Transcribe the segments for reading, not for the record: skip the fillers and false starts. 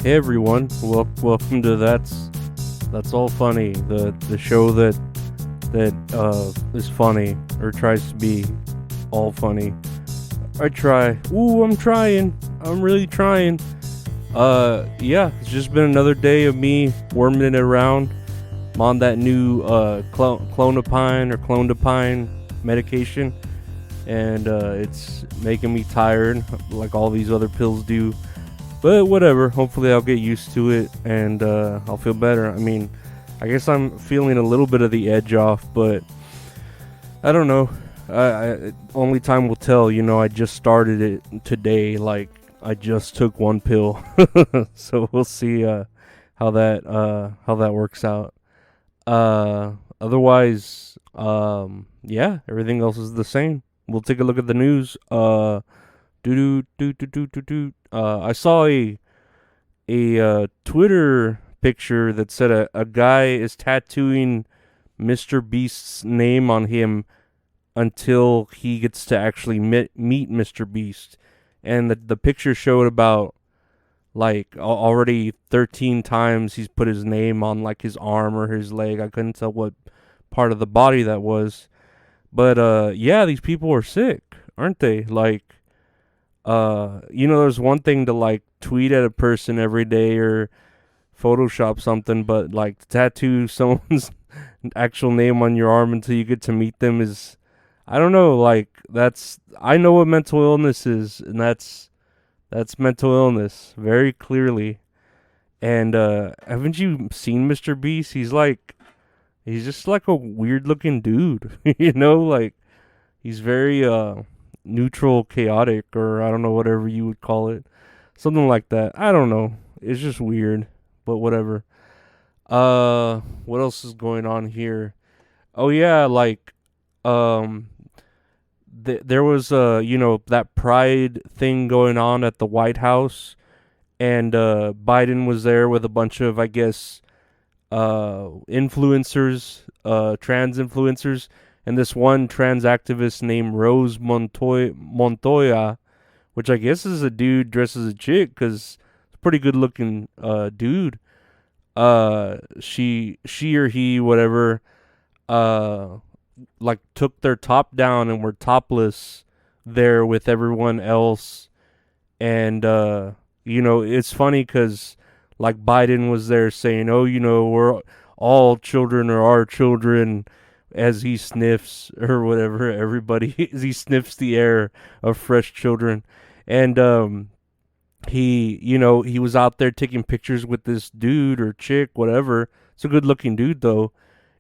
Hey everyone, welcome to That's All Funny, the show that is funny or tries to be all funny. I try. Ooh, I'm trying. I'm really trying. Yeah, it's just been another day of me worming it around. I'm on that new clonopine medication, and it's making me tired, like all these other pills do. But whatever, hopefully I'll get used to it and I'll feel better. I mean, I guess I'm feeling a little bit of the edge off, but I don't know. Only time will tell. I just started it today. Like, I just took one pill. So we'll see how that works out. Otherwise, yeah, everything else is the same. We'll take a look at the news. I saw a Twitter picture that said a guy is tattooing Mr. Beast's name on him until he gets to actually meet Mr. Beast, and the picture showed about like already 13 times he's put his name on like his arm or his leg. I couldn't tell what part of the body that was, but yeah, these people are sick, aren't they? Like, there's one thing to like tweet at a person every day or Photoshop something, but like to tattoo someone's actual name on your arm until you get to meet them is, I don't know, like I know what mental illness is, and that's mental illness very clearly. And haven't you seen Mr. Beast? He's just like a weird looking dude, like he's very neutral, chaotic, or I don't know, whatever you would call it. Something like that. I don't know. It's just weird, but whatever. What else is going on here? Oh yeah, like there was that pride thing going on at the White House, and Biden was there with a bunch of, I guess, influencers, trans influencers, and this one trans activist named Rose Montoya, which I guess is a dude dressed as a chick, because it's a pretty good looking dude. She or he, whatever, like took their top down and were topless there with everyone else. And it's funny because like Biden was there saying, oh, we're all children are our children, as he sniffs or whatever, everybody, as he sniffs the air of fresh children. And he was out there taking pictures with this dude or chick, whatever. It's a good looking dude though.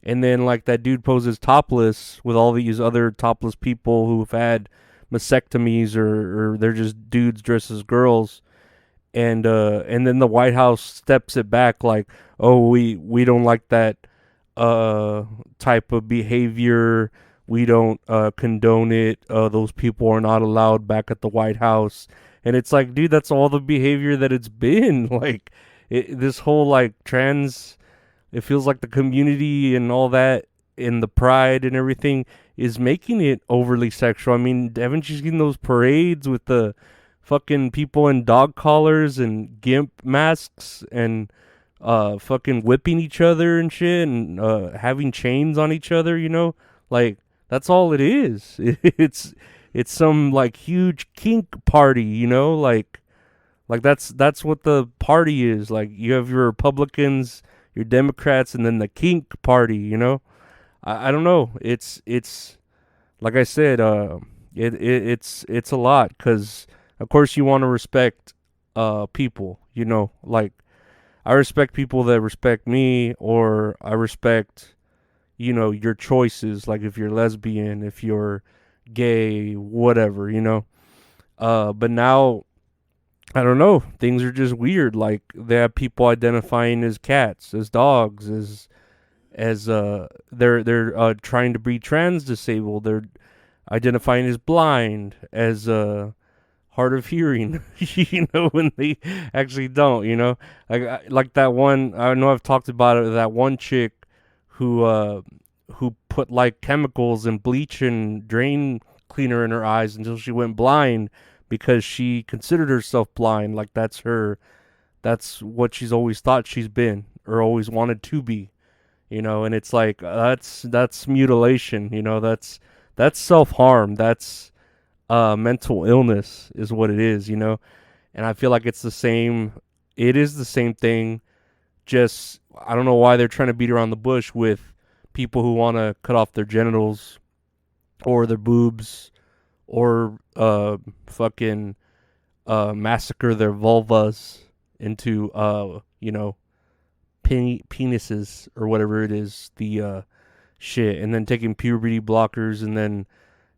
And then like that dude poses topless with all these other topless people who've had mastectomies, or they're just dudes dressed as girls. And then the White House steps it back like, oh, we don't like that type of behavior. We don't condone it. Those people are not allowed back at the White House. And it's like, dude, that's all the behavior that it's been. Like, this whole like trans, it feels like the community and all that, and the pride and everything is making it overly sexual. I mean, haven't you seen those parades with the fucking people in dog collars and gimp masks and fucking whipping each other and shit, and having chains on each other, Like, that's all it is. It's some like huge kink party, Like that's what the party is. Like, you have your Republicans, your Democrats, and then the kink party, I don't know. It's like I said, it's a lot, because of course you want to respect people, like I respect people that respect me, or I respect your choices, like if you're lesbian, if you're gay, whatever, but now I don't know, things are just weird. Like, they have people identifying as cats, as dogs, as they're trying to be trans disabled. They're identifying as blind, as hard of hearing, when they actually don't, like that one. I know I've talked about it. That one chick who put like chemicals and bleach and drain cleaner in her eyes until she went blind, because she considered herself blind. Like, that's her that's what she's always thought she's been or always wanted to be, you know. And it's like that's mutilation, you know. That's self-harm. That's mental illness is what it is, you know. And I feel like it's the same. It is the same thing. Just I don't know why they're trying to beat around the bush with people who want to cut off their genitals or their boobs or fucking massacre their vulvas into you know, penises or whatever it is, the shit, and then taking puberty blockers, and then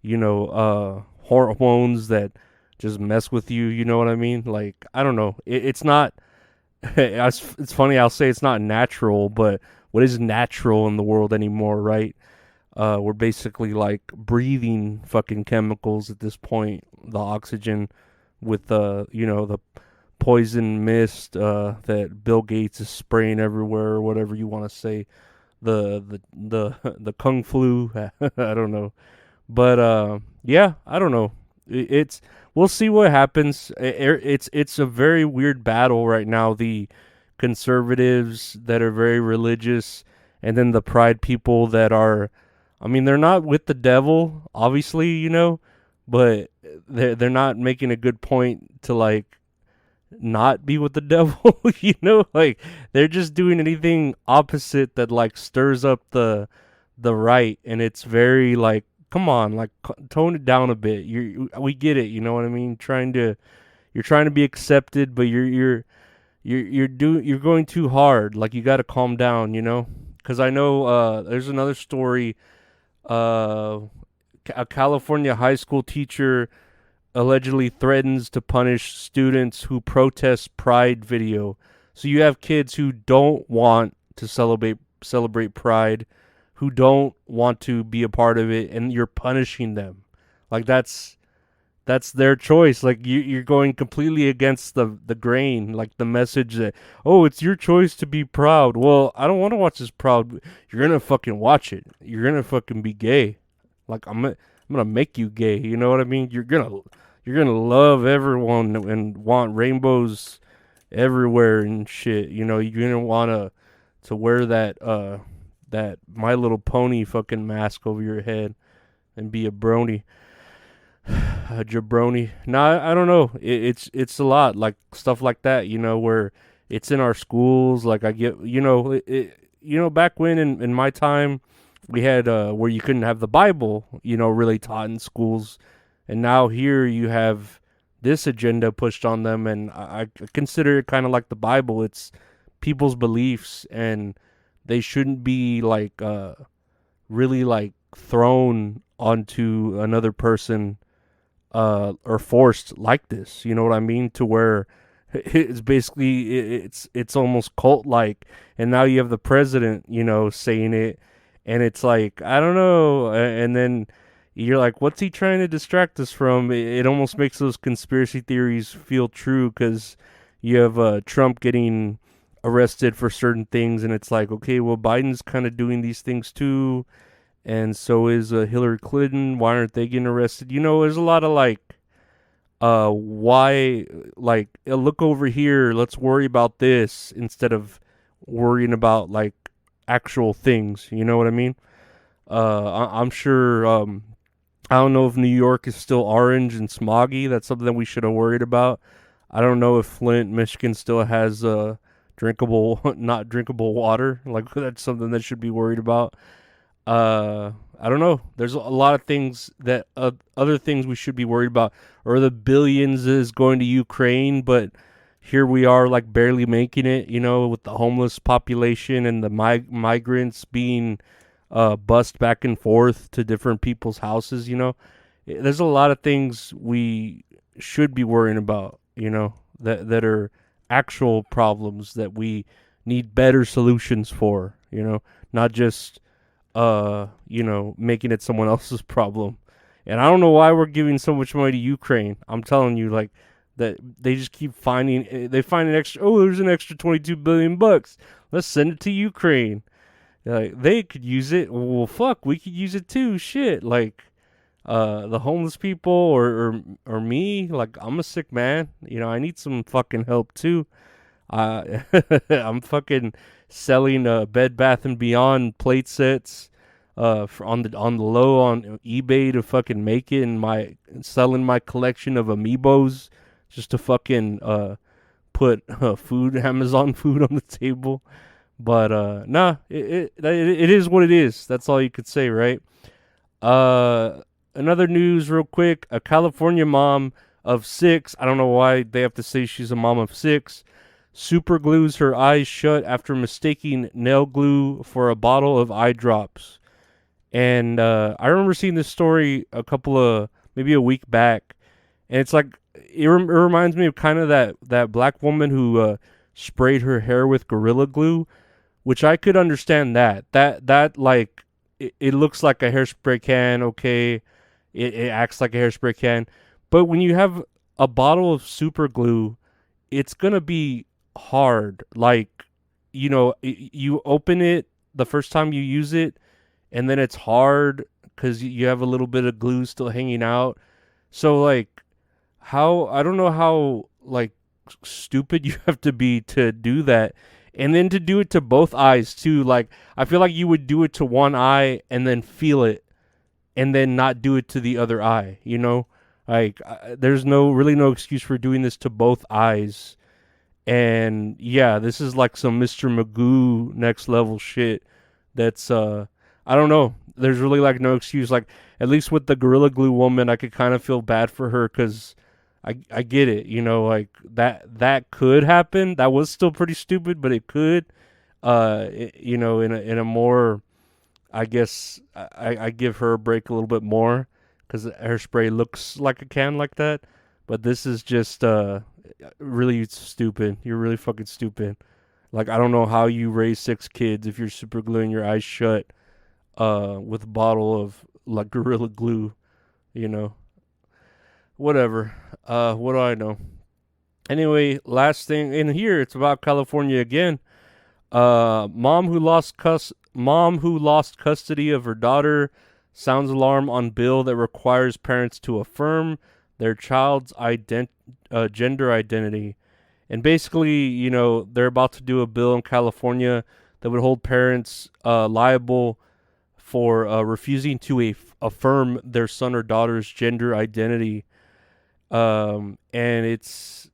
you know, hormones that just mess with you. You know what I mean? Like I don't know. It's not. It's funny. I'll say it's not natural, but what is natural in the world anymore, right? We're basically like breathing fucking chemicals at this point. The oxygen with the you know the poison mist that Bill Gates is spraying everywhere, or whatever you want to say. The kung flu. I don't know. But yeah, I don't know. It's we'll see what happens. It's a very weird battle right now. The conservatives that are very religious, and then the pride people that are, I mean, they're not with the devil, obviously, you know, but they're not making a good point to like not be with the devil, you know, like they're just doing anything opposite that like stirs up the right, and it's very like, come on, like tone it down a bit. We get it, you know what I mean? You're trying to be accepted, but you're going too hard. Like you got to calm down, you know? Because I know there's another story. Uh, a California high school teacher allegedly threatens to punish students who protest Pride video. So you have kids who don't want to celebrate Pride, who don't want to be a part of it, and you're punishing them. Like that's their choice. Like you're going completely against the grain. Like the message that, oh, it's your choice to be proud. Well, I don't want to watch this proud. You're gonna fucking watch it. You're gonna fucking be gay. Like I'm gonna make you gay. You know what I mean? You're gonna love everyone and want rainbows everywhere and shit. You know, you're gonna wanna to wear that My Little Pony fucking mask over your head and be a brony, a jabroni. No, I don't know. It's a lot like stuff like that. You know, where it's in our schools. Like I get, you know, you know, back when in my time we had where you couldn't have the Bible, you know, really taught in schools, and now here you have this agenda pushed on them, and I consider it kind of like the Bible. It's people's beliefs, and they shouldn't be like really like thrown onto another person or forced like this. You know what I mean? To where it's basically it's almost cult like, and now you have the president, you know, saying it, and it's like I don't know, and then you're like, what's he trying to distract us from? It almost makes those conspiracy theories feel true because you have Trump getting arrested for certain things, and it's like, okay, well, Biden's kind of doing these things too, and so is Hillary Clinton. Why aren't they getting arrested? You know, there's a lot of like, why, like, look over here, let's worry about this instead of worrying about like actual things. You know what I mean? I'm sure. I don't know if New York is still orange and smoggy. That's something that we should have worried about. I don't know if Flint, Michigan still has drinkable, not drinkable water. Like that's something that should be worried about. I don't know. There's a lot of things that other things we should be worried about. Or the billions is going to Ukraine, but here we are, like barely making it. You know, with the homeless population and the migrants being bussed back and forth to different people's houses. You know, there's a lot of things we should be worrying about. You know, that are actual problems that we need better solutions for. You know, not just you know, making it someone else's problem. And I don't know why we're giving so much money to Ukraine. I'm telling you, like, that they just keep finding, they find an extra, oh, there's an extra 22 billion bucks. Let's send it to Ukraine. Like, they could use it. Well, fuck, we could use it too. Shit. Like, the homeless people or me, like, I'm a sick man. You know, I need some fucking help too. I'm fucking selling Bed Bath and Beyond plate sets on the low on eBay to fucking make it, and my selling my collection of amiibos just to fucking put food Amazon food on the table. But nah, it is what it is. That's all you could say, right? Uh, Another news, real quick. A California mom of 6. I don't know why they have to say she's a mom of 6. Super glues her eyes shut after mistaking nail glue for a bottle of eye drops. And I remember seeing this story maybe a week back, and it's like it reminds me of kind of that black woman who sprayed her hair with gorilla glue, which I could understand that like it looks like a hairspray can, okay, it acts like a hairspray can, but when you have a bottle of super glue, it's gonna be hard. Like, you open it the first time you use it, and then it's hard because you have a little bit of glue still hanging out. So like, how I don't know how like stupid you have to be to do that, and then to do it to both eyes too. Like, I feel like you would do it to one eye and then feel it, and then not do it to the other eye. Like there's no excuse for doing this to both eyes. And yeah, this is like some Mr. Magoo next level shit. That's I don't know. There's really like no excuse. Like, at least with the Gorilla Glue woman, I could kind of feel bad for her because I get it. Like that could happen. That was still pretty stupid, but it could. In a more, I guess I give her a break a little bit more because hairspray looks like a can like that. But this is just really stupid. You're really fucking stupid. Like, I don't know how you raise 6 kids if you're super gluing your eyes shut with a bottle of like Gorilla Glue, you know. Whatever. What do I know? Anyway, last thing in here, it's about California again. Mom who lost custody of her daughter sounds alarm on bill that requires parents to affirm their child's gender identity. And basically, they're about to do a bill in California that would hold parents liable for refusing to affirm their son or daughter's gender identity. And it's,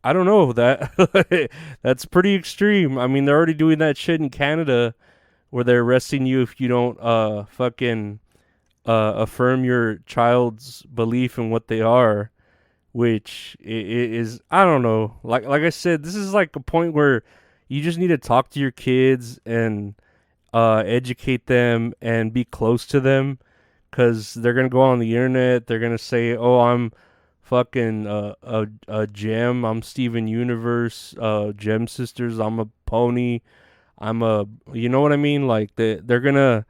I don't know, that that's pretty extreme. I mean, they're already doing that shit in Canada where they're arresting you if you don't fucking affirm your child's belief in what they are, which is, I don't know. Like I said, this is like a point where you just need to talk to your kids and educate them and be close to them, because they're gonna go on the internet. They're gonna say, "Oh, I'm fucking a gem. I'm Steven Universe. Gem Sisters. I'm a pony. I'm a." You know what I mean? Like they're gonna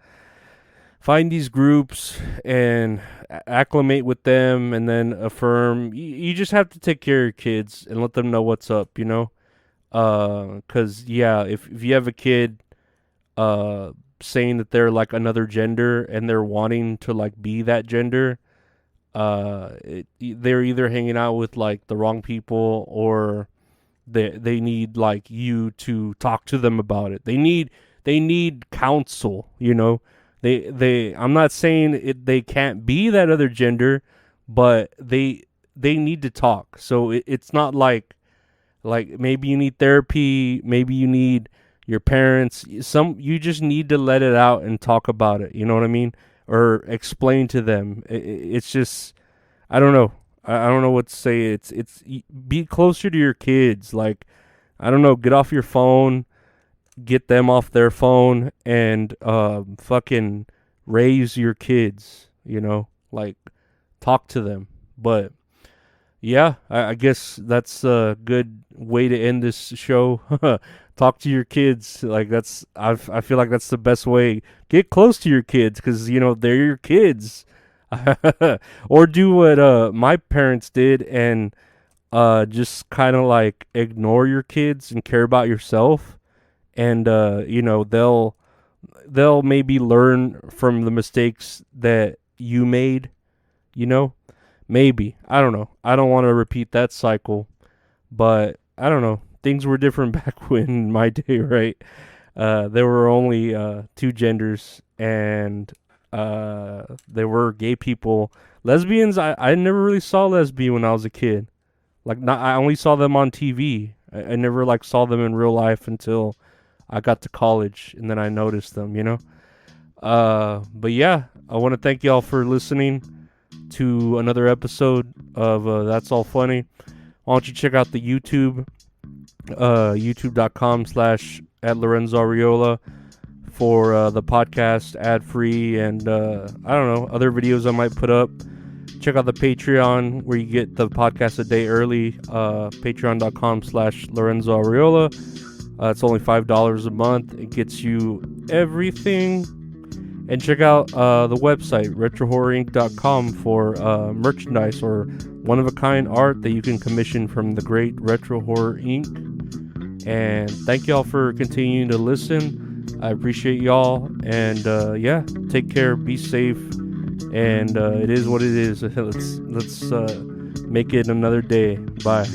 find these groups and acclimate with them, and then affirm. You just have to take care of your kids and let them know what's up. Cause yeah, if you have a kid saying that they're like another gender and they're wanting to like be that gender, they're either hanging out with like the wrong people, or they need like you to talk to them about it. They need counsel. I'm not saying they can't be that other gender, but they need to talk. So it's not like maybe you need therapy, maybe you need your parents. You just need to let it out and talk about it. You know what I mean? Or explain to them. It's just, I don't know. I don't know what to say. It's be closer to your kids. Like, I don't know. Get off your phone. Get them off their phone and fucking raise your kids. Like, talk to them. But yeah, I guess that's a good way to end this show. Talk to your kids. Like, I feel like that's the best way. Get close to your kids, because they're your kids. Or do what my parents did, and just kind of like ignore your kids and care about yourself. And they'll maybe learn from the mistakes that you made. You know. Maybe. I don't know. I don't want to repeat that cycle, but I don't know. things were different back when in my day, right? There were only two genders, and there were gay people. Lesbians, I never really saw lesbian when I was a kid. Like, not, I only saw them on TV. I never like saw them in real life until I got to college, and then I noticed them. But yeah, I want to thank y'all for listening to another episode of That's All Funny. Why don't you check out the YouTube, youtube.com/@Lorenzo for the podcast ad free, and I don't know, other videos I might put up. Check out the Patreon where you get the podcast a day early. Patreon.com/Lorenzo. It's only $5 a month. It gets you everything. And check out the website, retrohorrorinc.com, for merchandise or one-of-a-kind art that you can commission from the great Retro Horror Inc. And thank y'all for continuing to listen. I appreciate y'all. And yeah, take care, be safe. And it is what it is. Let's make it another day. Bye.